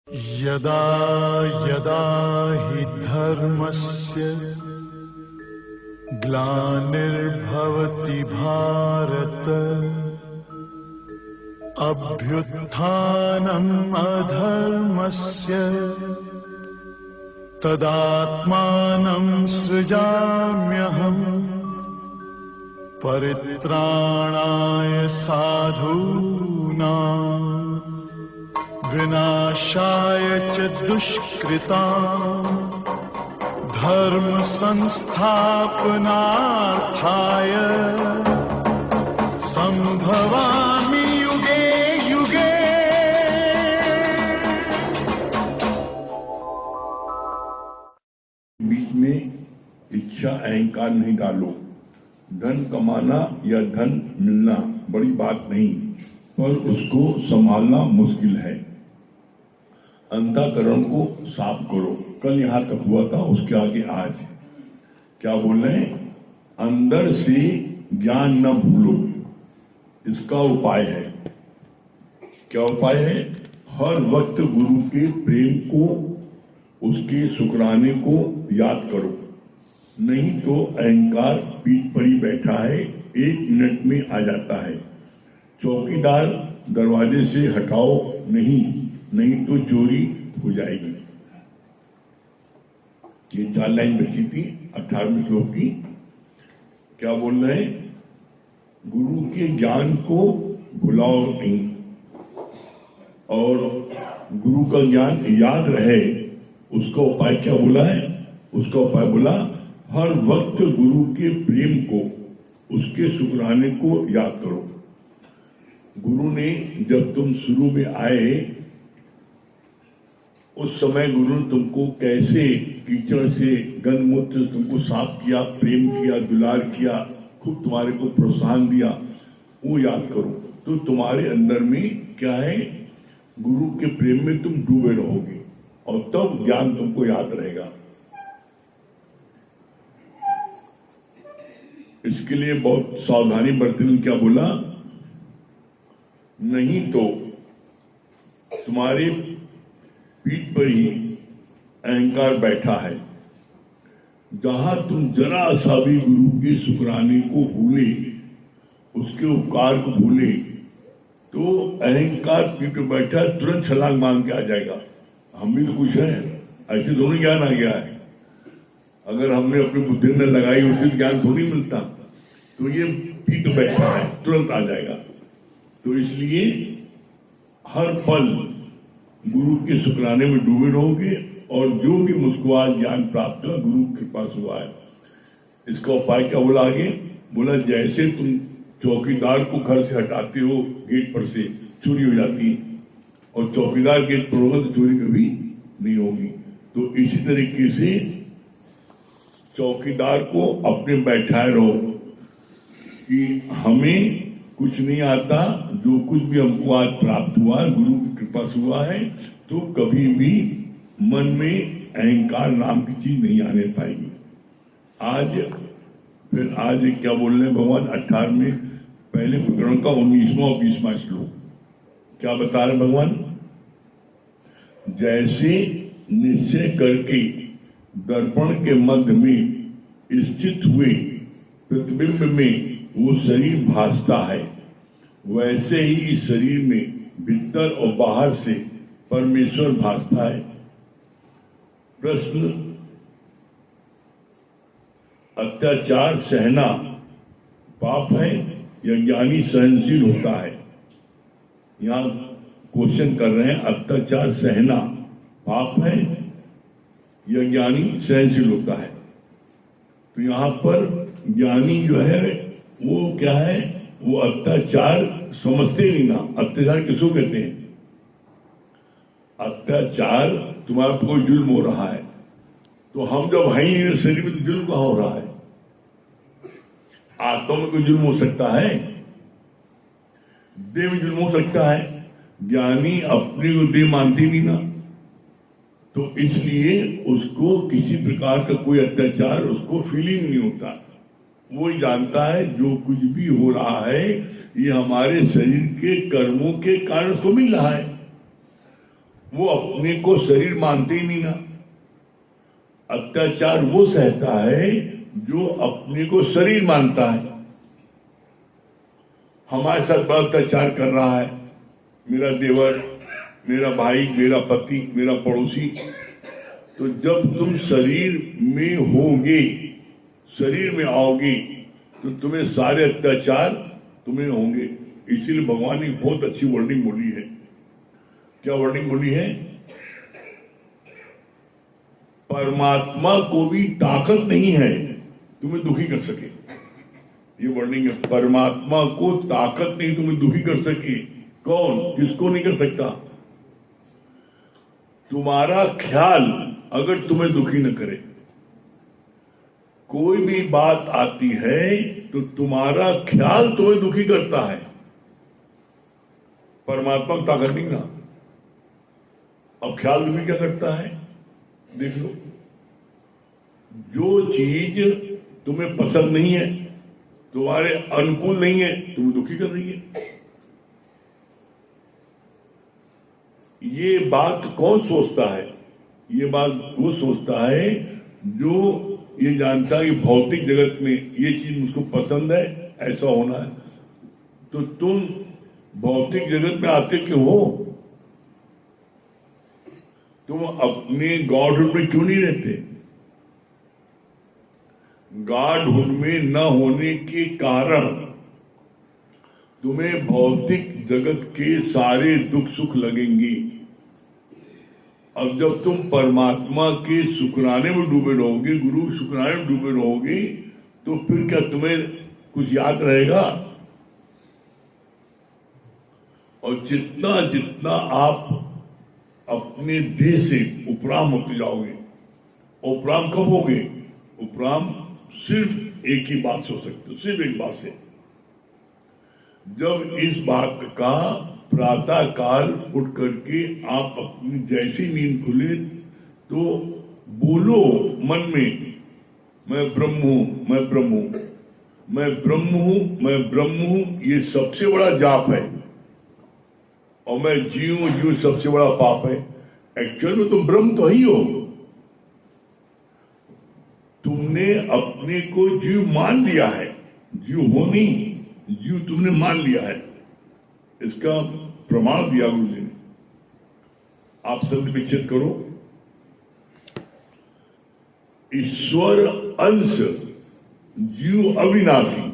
यदा यदा हि धर्मस्य ग्लानिर्भवति भारत अभ्युत्थानम् अधर्मस्य तदात्मानं सृजाम्यहम् परित्राणाय साधूनां विनाशाय च दुष्कृतां धर्म संस्थापनार्थाय संभवामि युगे युगे। बीच में इच्छा अहंकार नहीं डालो। धन कमाना या धन मिलना बड़ी बात नहीं, पर उसको संभालना मुश्किल है। अंतःकरण को साफ करो। कल यहाँ तक हुआ था, उसके आगे आज क्या बोल रहे हैं? अंदर से ज्ञान न भूलो, इसका उपाय है। क्या उपाय है? हर वक्त गुरु के प्रेम को, उसके शुक्राने को याद करो, नहीं तो अहंकार पीठ पर ही बैठा है, 1 मिनट में आ जाता है। चौकीदार दरवाजे से हटाओ नहीं तो चोरी हो जाएगी। ये 4 लाइन बची थी 18वें श्लोक की। क्या बोल रहे हैं? गुरु के ज्ञान को भुलाओ नहीं, और गुरु का ज्ञान याद रहे, उसका उपाय क्या बोला है? उसका उपाय बोला, हर वक्त गुरु के प्रेम को, उसके शुक्राने को याद करो। गुरु ने जब तुम शुरू में आए, उस समय गुरु ने तुमको कैसे कीचड़ से गंधमूत्र से तुमको साफ किया, प्रेम किया, दुलार किया, खूब तुम्हारे को प्रोत्साहन दिया, वो याद करो। तो तुम्हारे अंदर में क्या है? गुरु के प्रेम में तुम डूबे रहोगे और तब ज्ञान तुमको याद रहेगा। इसके लिए बहुत सावधानी बरतनी। क्या बोला? नहीं तो तुम्हारे पीठ पर ही अहंकार बैठा है। जहां तुम जरा सा भी गुरु के शुक्राने को भूले, उसके उपकार को भूले, तो अहंकार पीठ पर बैठा तुरंत छलांग मार के आ जाएगा। हम भी तो कुछ हैं, ऐसे दोनों ज्ञान आ गया है। अगर हमने अपनी बुद्धि में लगाई, उससे ज्ञान थोड़ी मिलता। तो ये पीठ बैठा है, तुरंत आ जाएगा। तो इसलिए हर पल गुरु के शुक्राने में डूबे रहोगे, और जो भी मुझको आज ज्ञान प्राप्त हुआ, गुरु के पास हुआ है। इसका उपाय क्या बोला आगे? बोला, जैसे तुम चौकीदार को घर से हटाते हो, गेट पर से चोरी हो जाती है, और चौकीदार गेट पर होगा तो चोरी कभी नहीं होगी। तो इसी तरीके से चौकीदार को अपने बैठाए रहो कि हमें कुछ नहीं आता, जो कुछ भी हमको आज प्राप्त हुआ है, गुरु की कृपा से हुआ है, तो कभी भी मन में अहंकार नाम की चीज नहीं आने पाएगी। आज क्या बोल रहे हैं भगवान? 18वें पहले प्रकरण का 19वां और 20वां श्लोक क्या बता रहे भगवान? जैसे निश्चय करके दर्पण के मध्य में स्थित हुए प्रतिबिंब में वो शरीर भासता है, वैसे ही इस शरीर में भीतर और बाहर से परमेश्वर भासता है। प्रश्न, अत्याचार सहना पाप है या ज्ञानी सहनशील होता है? यहाँ क्वेश्चन कर रहे हैं, अत्याचार सहना पाप है या ज्ञानी सहनशील होता है? तो यहाँ पर ज्ञानी जो है वो क्या है? वो अत्याचार समझते नहीं ना। अत्याचार किसको कहते हैं? अत्याचार, तुम्हारा कोई जुल्म हो रहा है, तो हम जब है ही शरीर में, तो जुल्म कहाँ हो रहा है? आत्मा में कोई जुल्म हो सकता है? देह में जुल्म हो सकता है? ज्ञानी अपनी को देह मानती नहीं ना, तो इसलिए उसको किसी प्रकार का कोई अत्याचार, उसको फीलिंग नहीं होता। वो जानता है जो कुछ भी हो रहा है, ये हमारे शरीर के कर्मों के कारण उसको मिल रहा है। वो अपने को शरीर मानते ही नहीं ना। अत्याचार वो सहता है जो अपने को शरीर मानता है। हमारे साथ बड़ा अत्याचार कर रहा है मेरा देवर, मेरा भाई, मेरा पति, मेरा पड़ोसी। तो जब तुम शरीर में होगे, शरीर में आओगे, तो तुम्हें सारे अत्याचार तुम्हें होंगे। इसीलिए भगवान ने बहुत अच्छी वर्डिंग बोली है। क्या वर्डिंग बोली है? परमात्मा को भी ताकत नहीं है तुम्हें दुखी कर सके। ये वर्डिंग है, परमात्मा को ताकत नहीं तुम्हें दुखी कर सके। कौन? किसको नहीं कर सकता? तुम्हारा ख्याल अगर तुम्हें दुखी न करे। कोई भी बात आती है तो तुम्हारा ख्याल तुम्हें दुखी करता है, परमात्मा को ताकत नहीं ना। अब ख्याल दुखी क्या करता है? देख लो, जो चीज तुम्हें पसंद नहीं है, तुम्हारे अनुकूल नहीं है, तुम्हें दुखी कर रही है। ये बात कौन सोचता है? ये बात वो सोचता है जो ये जानता है कि भौतिक जगत में ये चीज मुझको पसंद है, ऐसा होना है। तो तुम भौतिक जगत में आते क्यों हो? तुम अपने गॉडहुड में क्यों नहीं रहते? गॉडहुड में न होने के कारण तुम्हें भौतिक जगत के सारे दुख सुख लगेंगे। अब जब तुम परमात्मा के शुक्राने में डूबे रहोगे, गुरु के शुक्राने में डूबे रहोगे, तो फिर क्या तुम्हें कुछ याद रहेगा? और जितना जितना आप अपने देह से उपराम होते जाओगे, उपराम कब होगे? उपराम सिर्फ एक ही बात सोच सकते हो, सिर्फ एक बात से। जब इस बात का प्रातः काल उठ करके आप अपनी जैसी नींद खुले तो बोलो मन में, मैं ब्रह्म हूं, मैं ब्रह्म हूं, मैं ब्रह्म हूं, मैं ब्रह्म हूं। ये सबसे बड़ा जाप है। और मैं जीव जीव सबसे बड़ा पाप है। एक्चुअल में तुम ब्रह्म तो ही हो। तुमने अपने को जीव मान लिया है। जीव हो नहीं, जीव तुमने मान लिया है। इसका प्रमाण दिया गुरु जी ने। आप संधि विच्छेद करो। ईश्वर अंश, जीव अविनाशी।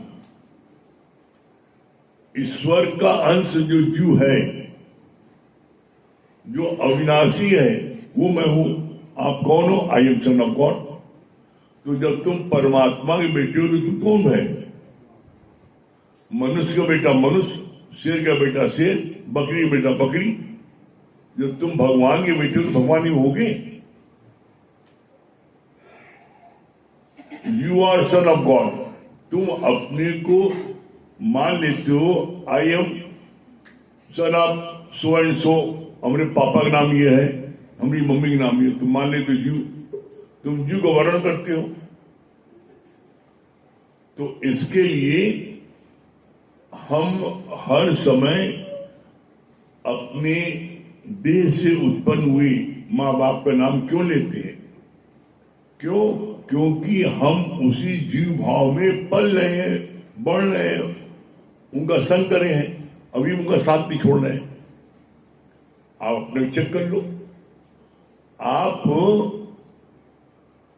ईश्वर का अंश जो जीव है, जो अविनाशी है, वो मैं हूं। आप कौन हो? I am son of God. तो जब तुम परमात्मा के बेटे हो तो तुम कौन है? मनुष्य का बेटा मनुष्य, शेर का बेटा शेर, बकरी का बेटा बकरी। जब तुम भगवान के बेटे हो तो भगवान ही होगे। You are son of God. तुम अपने को मान लेते हो, I am son of so and so. हमारे पापा का नाम ये है, हमारी मम्मी का नाम ये। तुम मान लेते हो जीव, तुम जीव का वर्णन करते हो। तो इसके लिए हम हर समय अपने देह से उत्पन्न हुए माँ बाप का नाम क्यों लेते हैं? क्यों? क्योंकि हम उसी जीव भाव में पल रहे हैं, बढ़ रहे हैं, उनका संग कर रहे हैं, अभी उनका साथ नहीं छोड़ रहे हैं। आप अपने चेक कर लो, आप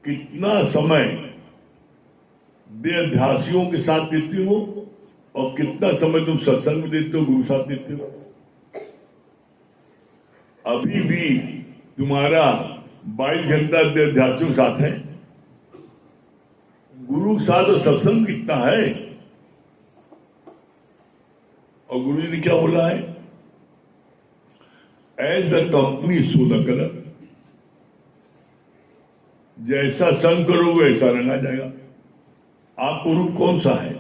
कितना समय देहाध्यासियों के साथ देते हो और कितना समय तुम सत्संग में देते हो, गुरु साथ देते हो। अभी भी तुम्हारा 22 घंटा देहाध्यासियों के साथ है। गुरु के साथ सत्संग कितना है? और गुरु जी ने क्या बोला है? As the company so the colour. जैसा संग करोगे वैसा रंगा जाएगा। आपका रूप कौन सा है?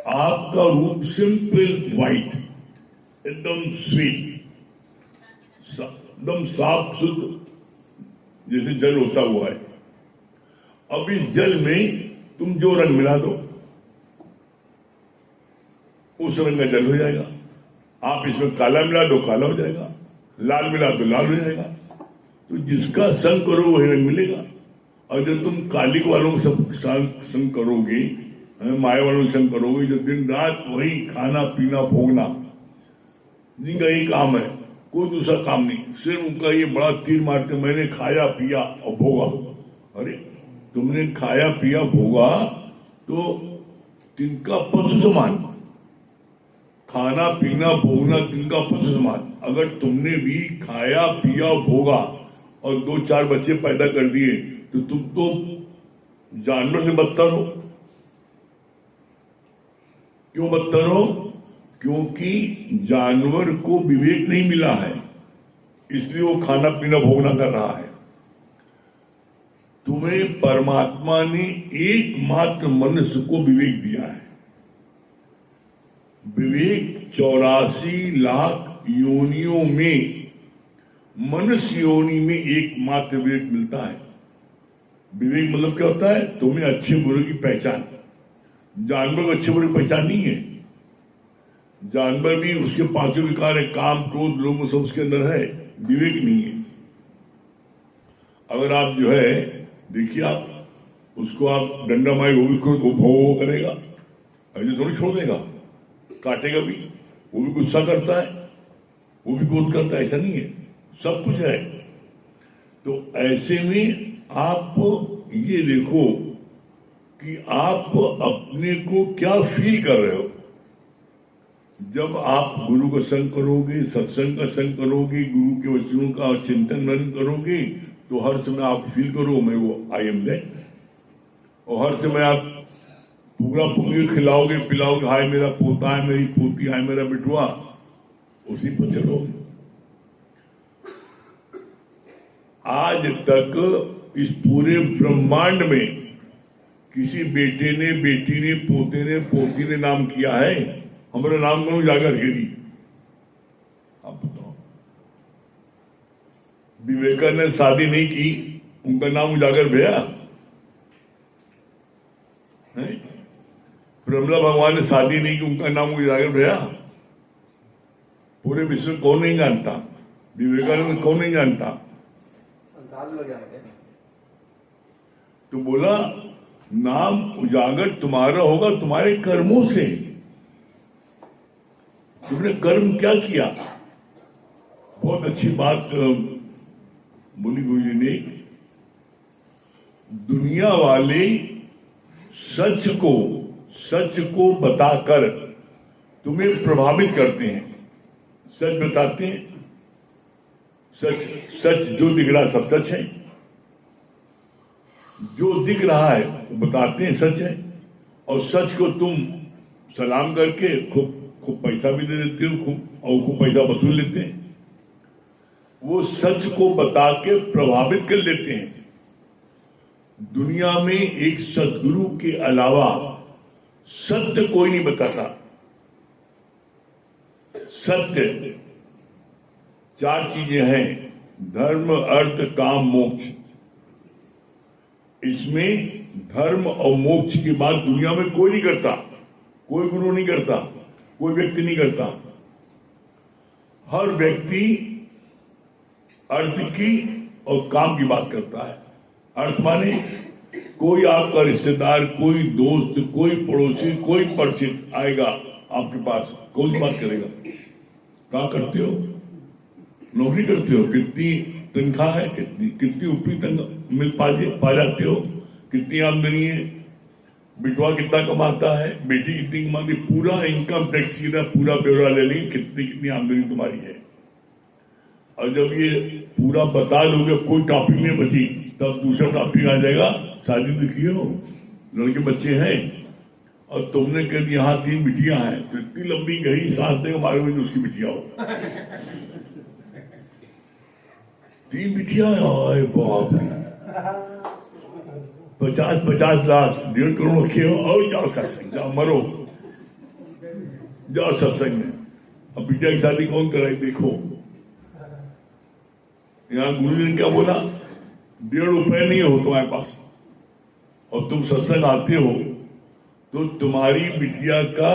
आपका रूप सिंपल व्हाइट, एकदम स्वीट, एकदम साफ शुद्ध, जैसे जल होता हुआ है। अब इस जल में तुम जो रंग मिला दो, उस रंग का जल हो जाएगा। आप इसमें काला मिला दो, काला हो जाएगा। लाल मिला तो लाल हो जाएगा। तो जिसका संग करो वही रंग मिलेगा। और जब तुम कालिक वालों को सब संग करोगे, माया वालों को संग करोगे, जो दिन रात वही खाना पीना भोगना, जिनका यही काम है, कोई दूसरा काम नहीं, सिर्फ उनका ये बड़ा तीर मारते मैंने खाया पिया और भोगा। अरे तुमने खाया पिया भोगा तो तिनका पशु समान, खाना पीना भोगना तिनका पशु समान। अगर तुमने भी खाया पिया भोगा और 2-4 बच्चे पैदा कर दिए तो तुम तो जानवर से बदतर हो। क्यों बदतर हो? क्योंकि जानवर को विवेक नहीं मिला है, इसलिए वो खाना पीना भोगना कर रहा है। तुम्हें परमात्मा ने एकमात्र मनुष्य को विवेक दिया है। विवेक 84 लाख योनियों में मनुष्य योनि में एकमात्र विवेक मिलता है। विवेक मतलब क्या होता है? तुम्हें अच्छे बुरे की पहचान। जानवर को अच्छे बुरे की पहचान नहीं है। जानवर भी उसके 5 विकार है, काम क्रोध लोभ सब उसके अंदर है, विवेक नहीं है। अगर आप जो है देखिए, आप उसको आप डंडा मारे वो भी भो करेगा, ऐसे थोड़ी छोड़ देगा, काटेगा भी, वो भी गुस्सा करता है, वो भी क्रोध करता है, ऐसा नहीं है, सब कुछ है। तो ऐसे में आप ये देखो कि आप अपने को क्या फील कर रहे हो। जब आप गुरु का संग करोगे, सत्संग का संग करोगे, गुरु के वचनों का चिंतन मनन करोगे, तो हर समय आप फील करो मैं वो आई एम दैट। और हर समय आप पूरा पूरी खिलाओगे पिलाओगे, हाय मेरा पोता है, मेरी पोती, हाय मेरा बिटुआ, उसी पर चलोगे। आज तक इस पूरे ब्रह्मांड में किसी बेटे ने, बेटी ने, पोते ने, पोती ने नाम किया है? हमारा नाम कौन उजागर गिरी? आप बताओ। विवेकानंद ने शादी नहीं की, उनका नाम उजागर भैया है? प्रमला भगवान ने शादी नहीं की, उनका नाम उजागर भैया? पूरे विश्व में कौन नहीं जानता? विवेकानंद कौन नहीं जानता? तो बोला नाम उजागर तुम्हारा होगा तुम्हारे कर्मों से। तुमने कर्म क्या किया? बहुत अच्छी बात बोली गुरु जी ने। दुनिया वाले सच को बताकर तुम्हें प्रभावित करते हैं। सच बताते हैं, सच जो दिख रहा सब सच है, जो दिख रहा है वो बताते हैं सच है। और सच को तुम सलाम करके खूब पैसा भी दे देते हो, खूब पैसा वसूल लेते हैं। वो सच को बता के प्रभावित कर लेते हैं। दुनिया में एक सदगुरु के अलावा सत्य कोई नहीं बताता। सत्य 4 चीजें हैं, धर्म अर्थ काम मोक्ष। इसमें धर्म और मोक्ष की बात दुनिया में कोई नहीं करता, कोई गुरु नहीं करता, कोई व्यक्ति नहीं करता। हर व्यक्ति अर्थ की और काम की बात करता है। अर्थ माने कोई आपका रिश्तेदार, कोई दोस्त, कोई पड़ोसी, कोई परिचित आएगा आपके पास, कौन सी बात करेगा? क्या करते हो? नौकरी करते हो? कितनी तनख्वाह है? कितनी ऊपरी तनख्वाह मिल पा जाते हो? कितनी आमदनी है? बिटवा कितना कमाता है? बेटी कितनी कमाती? पूरा इनकम टैक्स की पूरा ब्यौरा ले लेंगे, कितनी आमदनी तुम्हारी है। और जब ये पूरा बता दोगे, कोई टॉपिक नहीं बची, तब दूसरा टॉपिक आ जाएगा, शादी तो की हो, लड़के बच्चे हैं, और तुमने कह दिया यहाँ 3 बिटियां हैं, तो इतनी लंबी गई सांस देगा मारे में उसकी बिटिया हो। 3 बिटियां, आए बाप रे, 50 लाख 1.5 करोड़ रखे हो, और जाओ सत्संग, जाओ मरो, जाओ सत्संग में। अब बिटिया की शादी कौन कराई? देखो यहाँ गुरु जी ने क्या बोला, 1.5 रुपए नहीं हो तुम्हारे पास और तुम सत्संग आते हो, तो तुम्हारी बिटिया का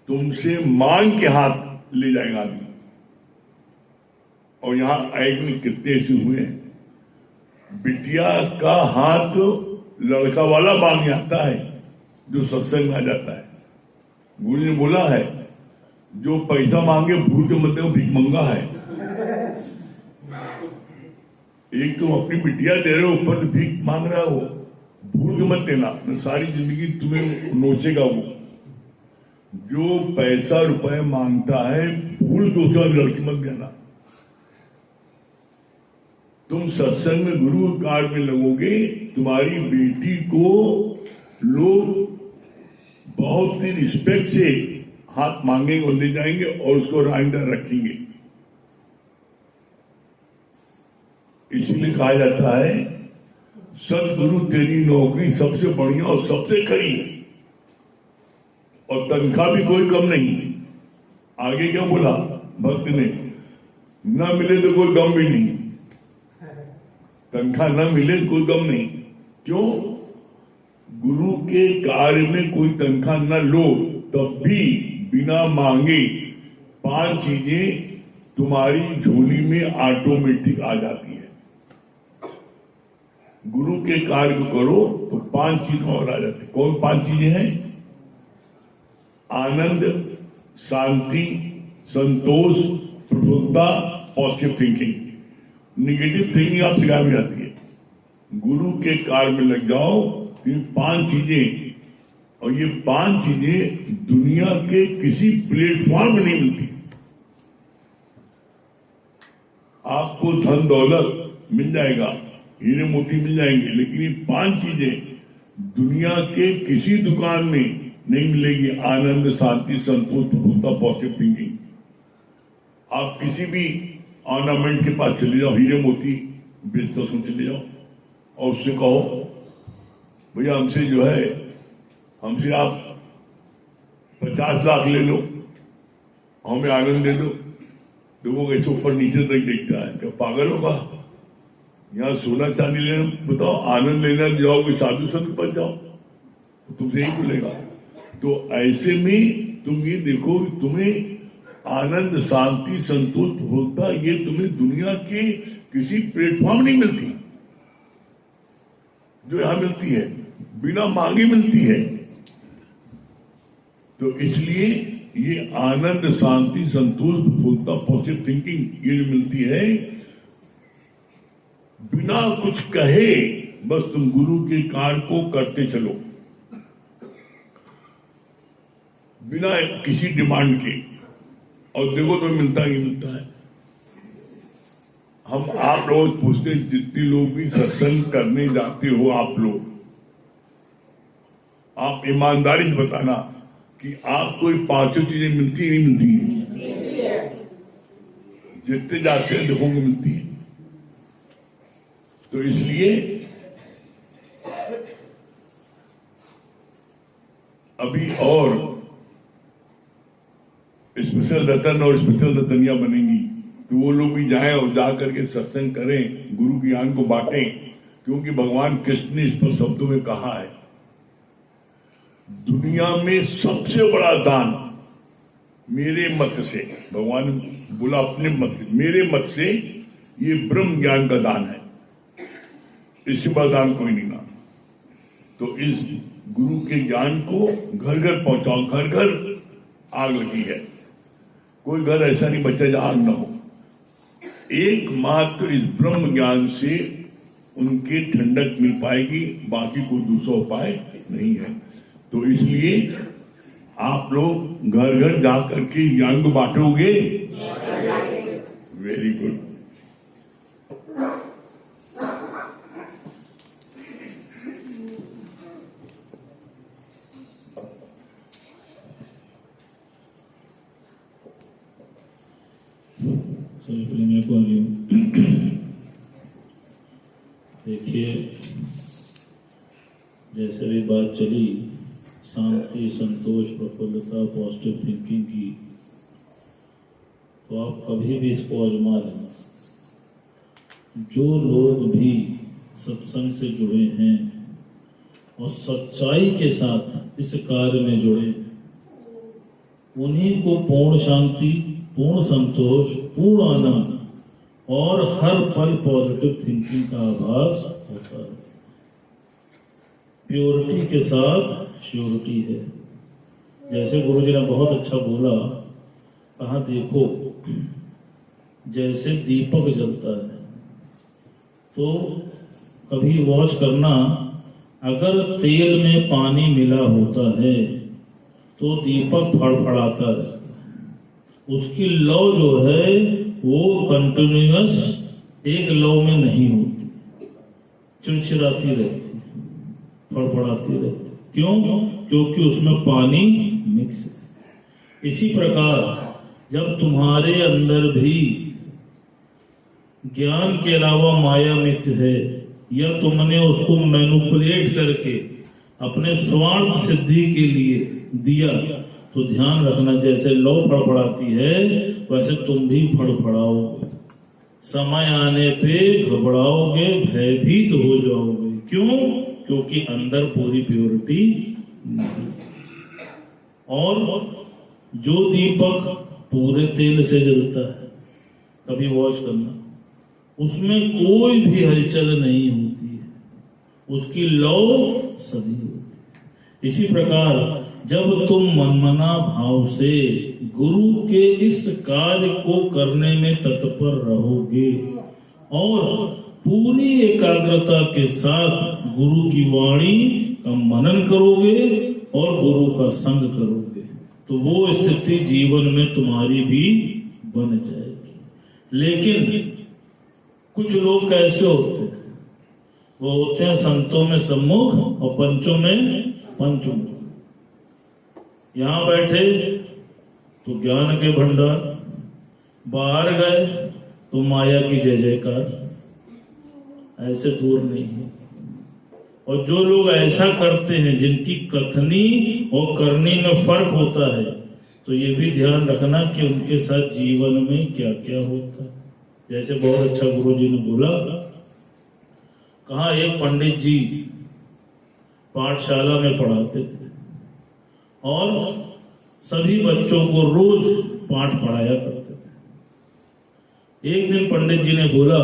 तुमसे मांग के हाथ ले जाएगा आदमी। और यहाँ एक में कितने ऐसे हुए हैं, बिटिया का हाथ लड़का वाला मांग आता है जो सत्संग में आ जाता है। गुरु ने बोला है जो पैसा मांगे भूल के मत भीख मंगा है। एक तुम अपनी बिटिया दे रहे हो, ऊपर से भीख मांग रहा हो, भूल के मत देना, सारी जिंदगी तुम्हें नोचेगा वो। जो पैसा रुपए मांगता है भूल के उसका लड़की मत देना। तुम सत्संग में गुरु कार्य में लगोगे, तुम्हारी बेटी को लोग बहुत ही रिस्पेक्ट से हाथ मांगेंगे और ले जाएंगे और उसको राइंडर रखेंगे। इसीलिए कहा जाता है सतगुरु तेरी नौकरी सबसे बढ़िया और सबसे खरी है, और तनख्वाह भी कोई कम नहीं। आगे क्या बोला भक्त ने, न मिले तो कोई गम भी नहीं, तनख्वाह न मिले कोई गम नहीं। क्यों? गुरु के कार्य में कोई तनख्वाह न लो तब भी बिना मांगे 5 चीजें तुम्हारी झोली में ऑटोमेटिक आ जाती है। गुरु के कार्य को करो तो 5 चीजें और आ जाती है। कौन 5 चीजें हैं? आनंद, शांति, संतोष, प्रफुल्लता, पॉजिटिव थिंकिंग। निगेटिव थिंकिंग आपसे गायब हो जाती है। गुरु के कार्य में लग जाओ, ये 5 चीजें, और ये 5 चीजें दुनिया के किसी प्लेटफॉर्म में नहीं मिलती। आपको धन दौलत मिल जाएगा, हीरे मोती मिल जाएंगे, लेकिन ये 5 चीजें दुनिया के किसी दुकान में नहीं मिलेगी। आनंद, शांति, संतोष, प्रफुल्लता, पॉजिटिव थिंकिंग। आप किसी भी ऑर्नामेंट के पास चले जाओ, हीरे मोती बेचता उसमें चले जाओ और उससे कहो भैया हमसे जो है, हमसे आप 50 लाख ले लो, हमें आनंद दे दो। तो वो कैसे ऊपर नीचे तक देखता है, क्या पागल होगा? यहाँ सोना चांदी लेना, बताओ आनंद लेना जाओगे साधु संत के पास जाओ, तो तुमसे यही बोलेगा। तो ऐसे में तुम ये देखो कि तुम्हें आनंद, शांति, संतोष, प्रफुल्लता ये तुम्हें दुनिया के किसी प्लेटफॉर्म नहीं मिलती, जो यहां मिलती है बिना मांगे मिलती है। तो इसलिए ये आनंद, शांति, संतोष, प्रफुल्लता, पॉजिटिव थिंकिंग ये जो मिलती है बिना कुछ कहे, बस तुम गुरु के कार्य को करते चलो बिना किसी डिमांड के, और देखो तो मिलता ही मिलता है। हम आप लोग पूछते, जितने लोग भी सत्संग करने जाते हो आप लोग, आप ईमानदारी से बताना कि आपको ये 5 चीजें मिलती नहीं मिलती है? जितने जाते हैं देखोगे मिलती है। तो इसलिए अभी और स्पेशल रतन और स्पेशल रतनिया बनेंगी, तो वो लोग भी जाएं और जा करके सत्संग करें, गुरु ज्ञान को बांटें। क्योंकि भगवान कृष्ण ने इस पर शब्दों में कहा है, दुनिया में सबसे बड़ा दान मेरे मत से, भगवान बोला अपने मत से, मेरे मत से ये ब्रह्म ज्ञान का दान है, इससे बड़ा दान कोई नहीं ना। तो इस गुरु के ज्ञान को घर घर पहुंचाओ। घर घर आग लगी है, कोई घर ऐसा नहीं बचा जहां आग न हो। एकमात्र इस ब्रह्म ज्ञान से उनके ठंडक मिल पाएगी, बाकी कोई दूसरा उपाय नहीं है। तो इसलिए आप लोग घर घर जाकर के ज्ञान को बांटोगे। Very good. देखिए, जैसे भी बात चली शांति, संतोष, प्रफुल्लता, पॉजिटिव थिंकिंग की, तो आप कभी भी इसको आजमा लेना। जो लोग भी सत्संग से जुड़े हैं और सच्चाई के साथ इस कार्य में जुड़े, उन्हीं को पूर्ण शांति, पूर्ण संतोष, पूर्ण आनंद और हर पल पॉजिटिव थिंकिंग का आभास होता है। प्योरिटी के साथ श्योरिटी है। जैसे गुरुजी ने बहुत अच्छा बोला, कहा देखो जैसे दीपक जलता है तो कभी वॉच करना, अगर तेल में पानी मिला होता है तो दीपक फड़फड़ाता रहता है, उसकी लौ जो है वो कंटिन्यूअस एक लौ में नहीं होती, चिड़चिड़ाती रहती, फड़फड़ाती रहती। क्यों? क्योंकि उसमें पानी मिक्स है। इसी प्रकार जब तुम्हारे अंदर भी ज्ञान के अलावा माया मिक्स है, या तुमने उसको मैनिपुलेट करके अपने स्वार्थ सिद्धि के लिए दिया, तो ध्यान रखना जैसे लौ फड़फड़ाती है वैसे तुम भी फड़फड़ाओगे। समय आने पे घबराओगे, भयभीत हो जाओगे। क्यों? क्योंकि अंदर पूरी प्योरिटी नहीं। और जो दीपक पूरे तेल से जलता है, कभी वॉच करना, उसमें कोई भी हलचल नहीं होती है, उसकी लौ सदी होती है। इसी प्रकार जब तुम मनमना भाव से गुरु के इस कार्य को करने में तत्पर रहोगे और पूरी एकाग्रता के साथ गुरु की वाणी का मनन करोगे और गुरु का संग करोगे, तो वो स्थिति जीवन में तुम्हारी भी बन जाएगी। लेकिन कुछ लोग कैसे होते हैं? वो होते हैं संतों में सम्मुख और पंचों में पंचमुख। यहां बैठे तो ज्ञान के भंडार, बाहर गए तो माया की जय जयकार। ऐसे दूर नहीं है। और जो लोग ऐसा करते हैं, जिनकी कथनी और करनी में फर्क होता है, तो ये भी ध्यान रखना कि उनके साथ जीवन में क्या क्या होता है। जैसे बहुत अच्छा गुरुजी ने बोला, कहा एक पंडित जी पाठशाला में पढ़ाते थे और सभी बच्चों को रोज पाठ पढ़ाया करते थे। एक दिन पंडित जी ने बोला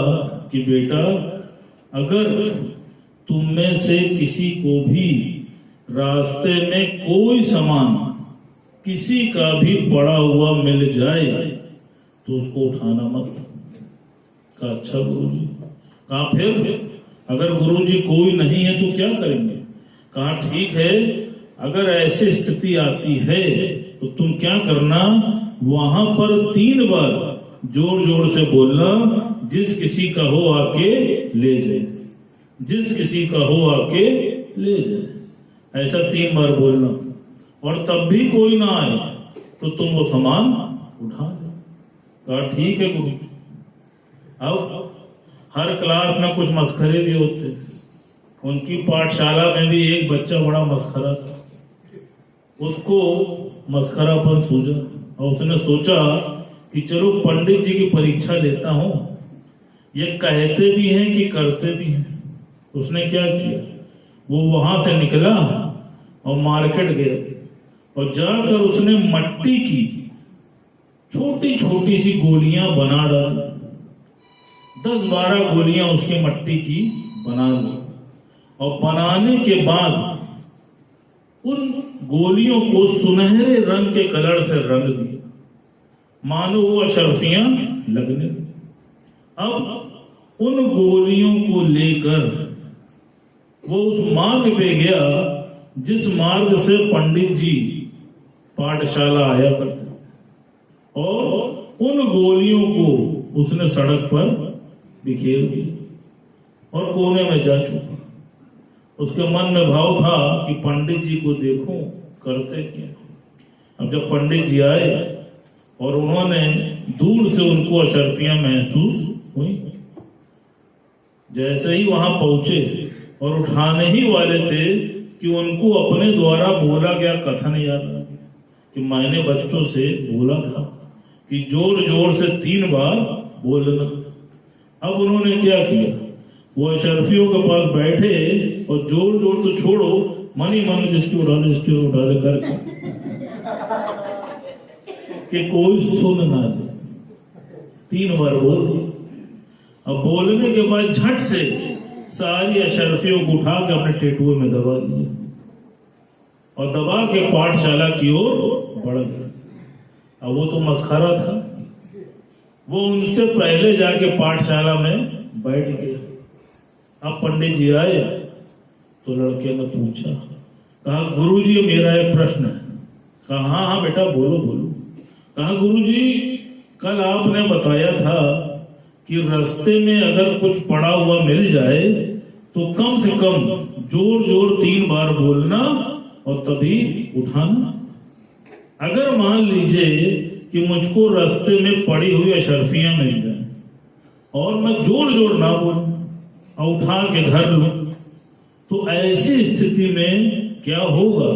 कि बेटा, अगर तुम में से किसी को भी रास्ते में कोई सामान किसी का भी पड़ा हुआ मिल जाए तो उसको उठाना मत। कहा अच्छा गुरुजी। कहा फिर अगर गुरुजी कोई नहीं है तो क्या करेंगे? कहा ठीक है, अगर ऐसी स्थिति आती है तो तुम क्या करना, वहां पर 3 बार जोर जोर से बोलना, जिस किसी का हो आके ले जाए, जिस किसी का हो आके ले जाए। ऐसा 3 बार बोलना, और तब भी कोई ना आए तो तुम वो सामान उठा लो। कहा ठीक है गुरु। अब हर क्लास में कुछ मस्खरे भी होते। उनकी पाठशाला में भी एक बच्चा बड़ा मस्खरा था। उसको मस्खरापन सूझा और उसने सोचा कि चलो पंडित जी की परीक्षा लेता हूं, ये कहते भी हैं कि करते भी हैं। उसने क्या किया, वो वहां से निकला और मार्केट गया और जाकर उसने मट्टी की छोटी छोटी सी गोलियां बना डाली। 10-12 गोलियां उसकी मट्टी की बना ली और बनाने के बाद उन गोलियों को सुनहरे रंग के कलर से रंग दिया, मानो वो अशर्फियां लगने लगी। अब उन गोलियों को लेकर वो उस मार्ग पे गया जिस मार्ग से पंडित जी पाठशाला आया करते, और उन गोलियों को उसने सड़क पर बिखेर दिया और कोने में जा चुका। उसके मन में भाव था कि पंडित जी को देखूं करते क्या। अब जब पंडित जी आए और उन्होंने दूर से उनको अशर्फियां महसूस हुई, जैसे ही वहां पहुंचे और उठाने ही वाले थे कि उनको अपने द्वारा बोला गया कथन याद आ गया कि मैंने बच्चों से बोला था कि जोर जोर से 3 बार बोलना। अब उन्होंने क्या किया, वो अशर्फियों के पास बैठे और जोर जोर तो छोड़ो, मन ही मन जिसकी उठा दे जिसकी उठा दे करके कि कोई सुन ना दे। 3 बार बोल दिया। अब बोलने के बाद झट से सारी अशरफियों को उठा के अपने टेटुए में दबा दिया और दबा के पाठशाला की ओर बढ़ गया। अब वो तो मस्खरा था, वो उनसे पहले जाके पाठशाला में बैठ गया। अब पंडित जी आए तो लड़के ने पूछा, कहा गुरुजी मेरा एक प्रश्न है। कहा हाँ हाँ बेटा बोलो बोलो। कहा गुरुजी कल आपने बताया था कि रास्ते में अगर कुछ पड़ा हुआ मिल जाए तो कम से कम जोर जोर 3 बार बोलना और तभी उठाना। अगर मान लीजिए कि मुझको रास्ते में पड़ी हुई अशरफियां मिल जाए और मैं जोर जोर ना बोलूं और उठा के धर लूं तो ऐसी स्थिति में क्या होगा?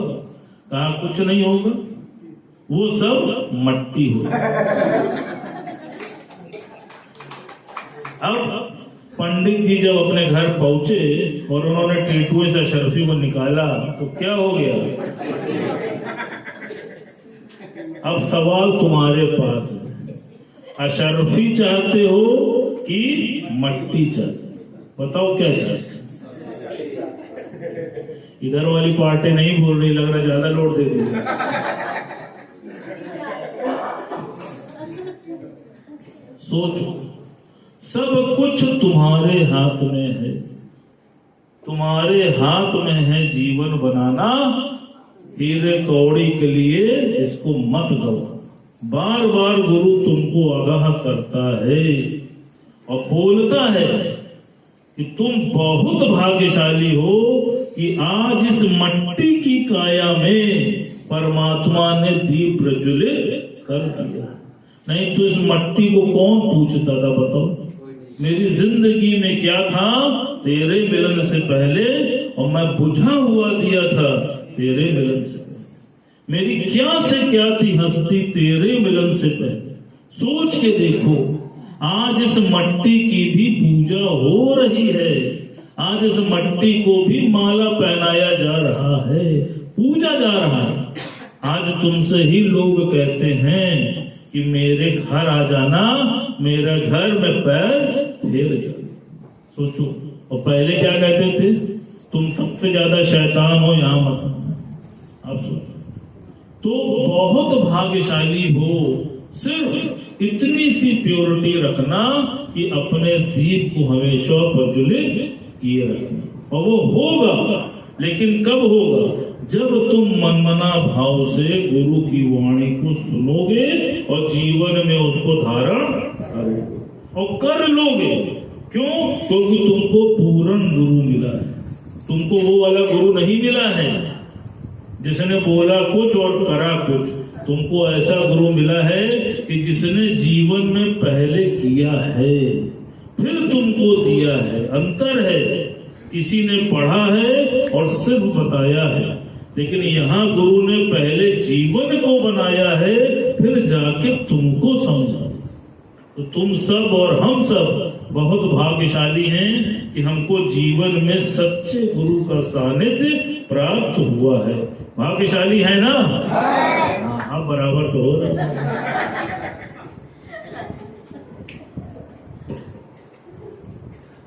कहा कुछ नहीं होगा, वो सब मट्टी होगी। अब पंडित जी जब अपने घर पहुंचे और उन्होंने टेटुए से अशरफी को निकाला तो क्या हो गया? अब सवाल तुम्हारे पास है, अशरफी चाहते हो कि मट्टी चाहते हो? बताओ क्या चाहते? इधर वाली पार्टी नहीं बोल रही, लग रहा ज्यादा लोड दे दी। सोचो, सब कुछ तुम्हारे हाथ में है, तुम्हारे हाथ में है जीवन बनाना। हीरे कौड़ी के लिए इसको मत दो। बार बार गुरु तुमको आगाह करता है और बोलता है कि तुम बहुत भाग्यशाली हो कि आज इस मट्टी की काया में परमात्मा ने दीप प्रज्वलित कर दिया। नहीं तो इस मट्टी को कौन पूछता था? बताओ मेरी जिंदगी में क्या था तेरे मिलन से पहले, और मैं बुझा हुआ दिया था तेरे मिलन से पहले। मेरी क्या से क्या थी हस्ती तेरे मिलन से पहले। सोच के देखो, आज इस मट्टी की भी पूजा हो रही है, आज इस मट्टी को भी माला पहनाया जा रहा है, पूजा जा रहा है। आज तुमसे ही लोग कहते हैं कि मेरे घर आ जाना, मेरा घर में पैर फेर जाओ। सोचो, और पहले क्या कहते थे? तुम सबसे ज्यादा शैतान हो, यहां मत। अब सोचो, तो बहुत भाग्यशाली हो, सिर्फ इतनी सी प्योरिटी रखना कि अपने दीप को हमेशा प्रज्वलित किए रखना। और वो होगा, लेकिन कब होगा? जब तुम मनमना भाव से गुरु की वाणी को सुनोगे और जीवन में उसको धारण करोगे और कर लोगे। क्यों? क्योंकि तुमको पूर्ण गुरु मिला है, तुमको वो वाला गुरु नहीं मिला है जिसने बोला कुछ और करा कुछ। तुमको ऐसा गुरु मिला है कि जिसने जीवन में पहले किया है फिर तुमको दिया है। अंतर है, किसी ने पढ़ा है और सिर्फ बताया है, लेकिन यहाँ गुरु ने पहले जीवन को बनाया है फिर जाके तुमको समझा। तो तुम सब और हम सब बहुत भाग्यशाली हैं कि हमको जीवन में सच्चे गुरु का सानिध्य प्राप्त हुआ है। भाग्यशाली है ना? हाँ, बराबर तो हो रहा है।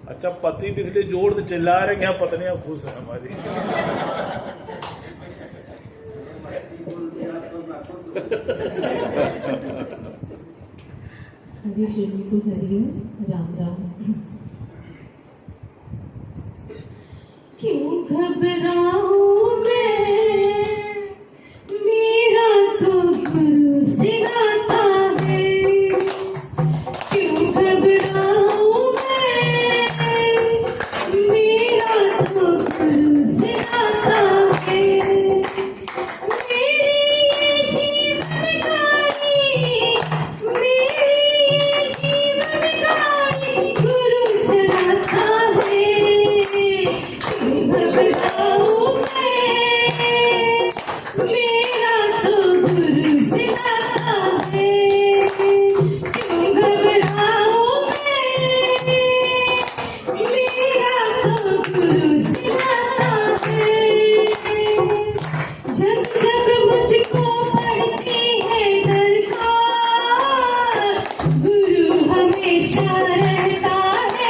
अच्छा, पति भी इसलिए जोर से चिल्ला रहे हैं कि यहाँ पत्नियां खुश हैं हमारी। सभी प्रेमी को हरिओम, राम राम। क्यों घबराऊं मैं, मेरा तो गुरु सिखाता है। क्यों घबराऊं मैं, मेरा तो गुरु सिखाता है। मेरी ये जीवन गाड़ी, मेरी ये जीवन गाड़ी गुरु चलाता है। क्यों घबराऊं मैं, मेरा तो गुरु सिखाता है। क्यों घबराऊं मैं, मेरा तो गुरु सिखाता है। जब जब मुझको पड़ती है दरकार, गुरु हमेशा रहता है।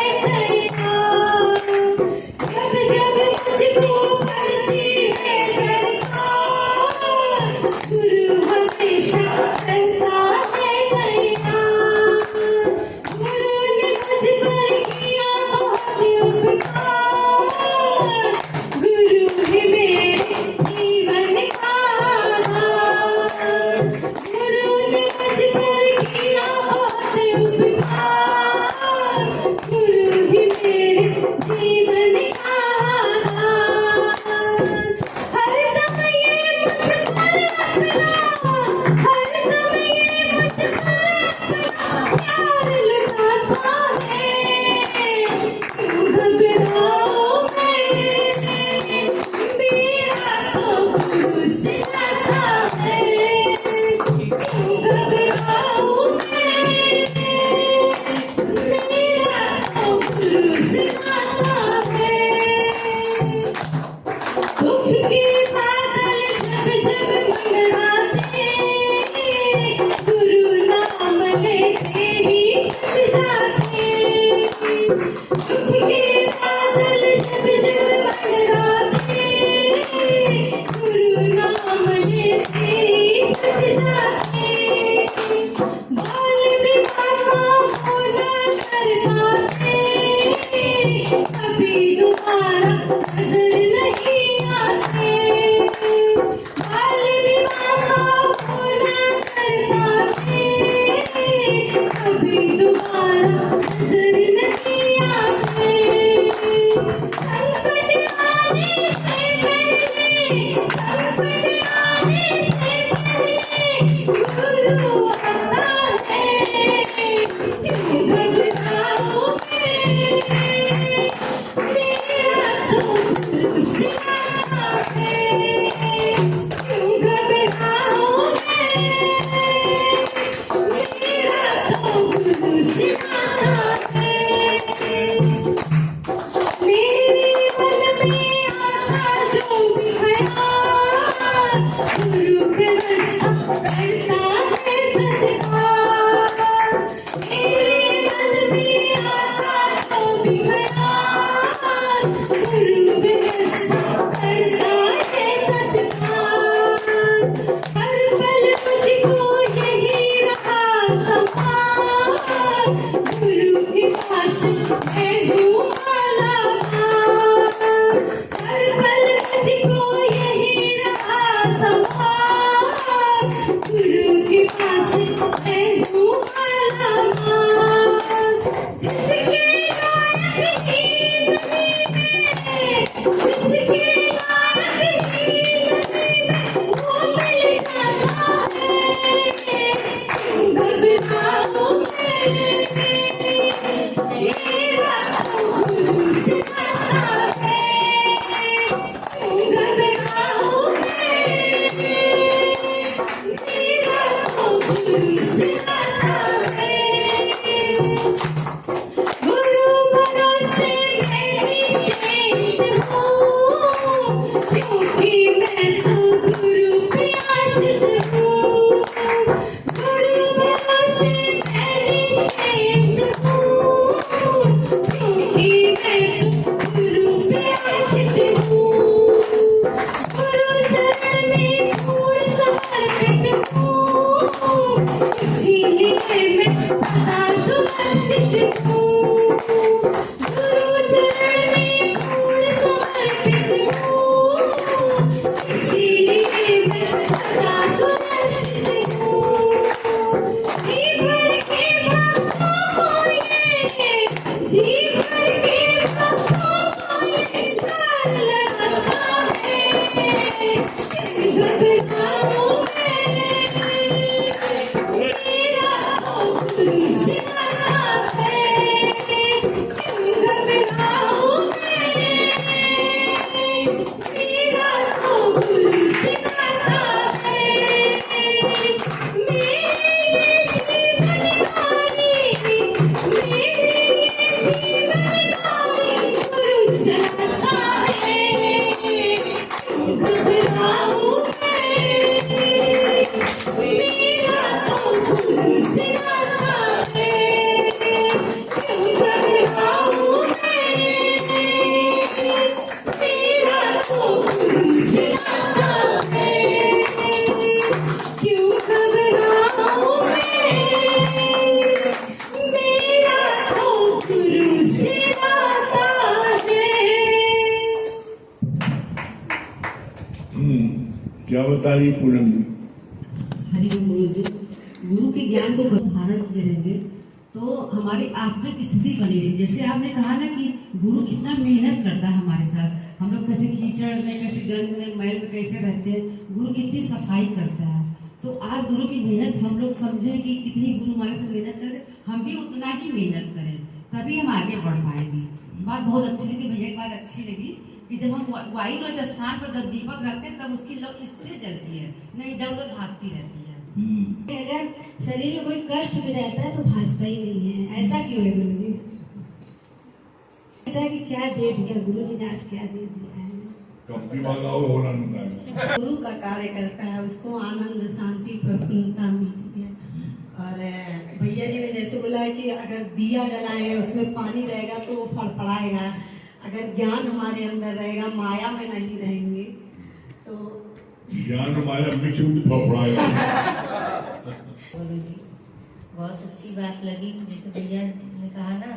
सिखाता है। दुख के बादल जब जब मंडराते, गुरु नाम लेते ही छुट जाते। दुख के बादल जब जब मंडराते, गुरु नाम लेते ही छुट जाते। बाल विवाह होना कर पाते, कभी दोबारा नजर नहीं आते। बाल विवाह होना कर पाते, कभी दोबारा नजर नहीं आते। संकट आने से पहले, संकट आने से पहले गुरु आता है। क्यों घबराओगे, मेरा तो गुरु सिखाता है। क्यों घबराओगे, मेरा तो गुरु सिखाता है। मेरे मन में आता जो भी ख्याल, गुरु पे रास्ता करता है तत्काल। मेरे मन में आता जो भी ख्याल, गुरु पे रास्ता करता है तत्काल। हर पल मुझको यही रहा सवाल, गुरु के पास मैं हूँ मालामाल। हर पल मुझको यही रहा सवाल, गुरु के पास मैं हूँ मालामाल। जिसके लायक ही नहीं मैं, जिसके लायक ही नहीं मैं, वो मिल जाता है। क्यों घबराओगे, मेरा तो गुरु सिखाता है। क्यों घबराओगे, मेरा तो गुरु सिखाता है। गुरु भरोसे मैं निश्चिंत हूँ, क्योंकि मैं तो गुरु पे आश्रित हूँ। गुरु भरोसे मैं निश्चिंत हूँ, क्योंकि मैं तो गुरु पे आश्रित हूँ। गुरु चरण में पूर्ण समर्पित हूँ, इसीलिए मैं सदा सुरक्षित हूँ। गुरु चरण में पूर्ण समर्पित हूँ, इसीलिए मैं सदा सुरक्षित हूँ। जी भर के भक्तों को ये, जी भर के भक्तों को ये प्यार लगाता है। क्यों घबराओगे, मेरा तो गुरु सिखाता है। क्यों घबराओगे, मेरा तो गुरु सिखाता है। मेरे जीवन गाड़ी, मेरे जीवन गाड़ी गुरु चलाता है। क्यों घबराओगे, मेरा तो गुरु सिखाता है। क्यों घबराओगे, मेरा तो गुरु सिखाता है। क्यों घबराओगे, मेरा तो गुरु सिखाता है। क्या बता रही पूनम जी? हरि ओम गुरु जी। गुरु के ज्ञान को धारण किए रहेंगे तो हमारी आत्मिक स्थिति बनी रहेगी। जैसे आपने कहा ना कि गुरु कितना मेहनत करता है हमारे साथ, हम लोग कैसे कीचड़ में, कैसे गंद में, मैल में कैसे रहते हैं, गुरु कितनी सफाई करता है। तो आज गुरु की मेहनत हम लोग समझे कि कितनी गुरु हमारे से मेहनत करे, हम भी उतना ही मेहनत करें, तभी हम आगे बढ़ पाएंगे। बात बहुत अच्छी लगी भैया, एक बात अच्छी लगी कि जब हम वायु स्थान पर जब दीपक रखते हैं तब उसकी लौ स्थिर चलती है, न इधर उधर भागती रहती है। अगर शरीर में कोई कष्ट भी रहता है तो भाजता ही नहीं है, ऐसा क्यों है गुरु जी? कहता है कि क्या दे दिया गुरु जी ने, आज क्या दे दिया है। कंपनी वाला हो रहा है। गुरु का कार्य करता है, उसको आनंद शांति प्रफुल्लता मिलती है। और भैया जी ने जैसे बोला है कि अगर दिया जलाएंगे उसमें पानी रहेगा तो वो फड़फड़ाएगा, अगर ज्ञान हमारे अंदर रहेगा, माया में नहीं रहेंगे तो ज्ञान हमारा मिक्स में फड़फड़ाएगा। बोलो जी, बहुत अच्छी बात लगी। जैसे भैया ने कहा ना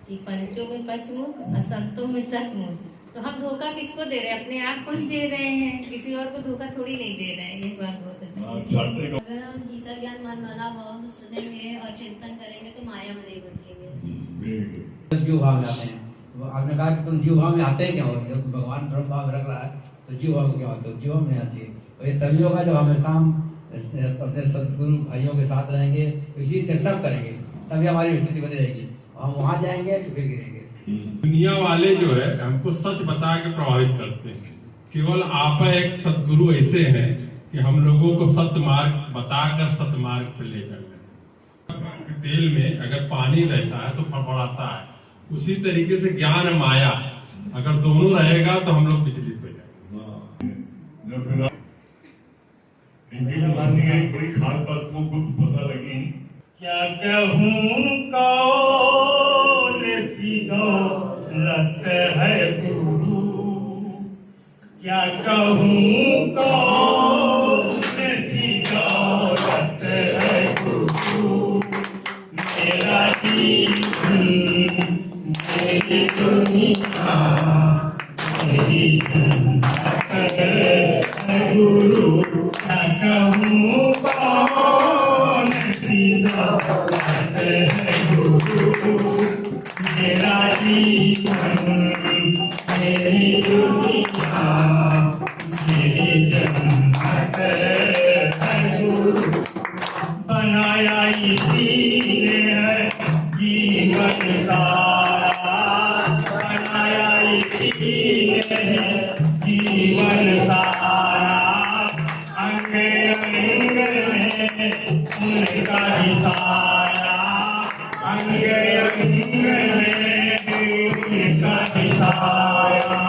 कि पंचों में पंचमुख और संतों में सतमुख, तो हम धोखा किसको दे रहे हैं? अपने आप को ही दे रहे हैं, किसी और को धोखा थोड़ी नहीं दे रहे हैं। ये बात बहुत अच्छी है। अगर हम गीता ज्ञान मन मना भाव से सुनेंगे और चिंतन करेंगे तो माया में नहीं भटकेंगे। जीव भाव में आते हैं। तो आपने कहा कि तुम जीव भाव में आते हैं क्या हो, जब भगवान ब्रह्म भाव रख रहा है तो जीव भाव में क्या होता है? जीव भाव में आती है। तो ये तभी होगा जब हमेशा अपने सदगुरु भाइयों के साथ रहेंगे, इसी से सब करेंगे, तभी हमारी स्थिति बनी रहेगी। हम वहाँ जाएंगे तो फिर गिरेंगे। दुनिया वाले जो है हमको सच बता के प्रभावित करते हैं। केवल आप एक सदगुरु ऐसे हैं कि हम लोगों को सत्य मार्ग बताकर सत्य मार्ग पे लेकर गए। तेल में अगर पानी रहता है तो फड़फड़ाता है, उसी तरीके से ज्ञान माया अगर दोनों रहेगा तो हम लोग विचलित हो जाएंगे। बड़ी खास बात को गुप्त पता लगी। क्या कहूँ कौन सी दौलत है गुरु, क्या कहूँ कौन सी दौलत है गुरु, मेरा जीवन मेरी दुनिया मेरी जन्नत है गुरु, क्या कहूँ कौन सी दौलत है गुरु, मेरा जीवन मेरी दुनिया मेरी जन्नत है गुरु, बनाया इसी ने है जीवन सारा, बनाया इसी ने है जीवन सारा, अंग अंग में उनका ही साया, अंग अंग में उनका ही साया।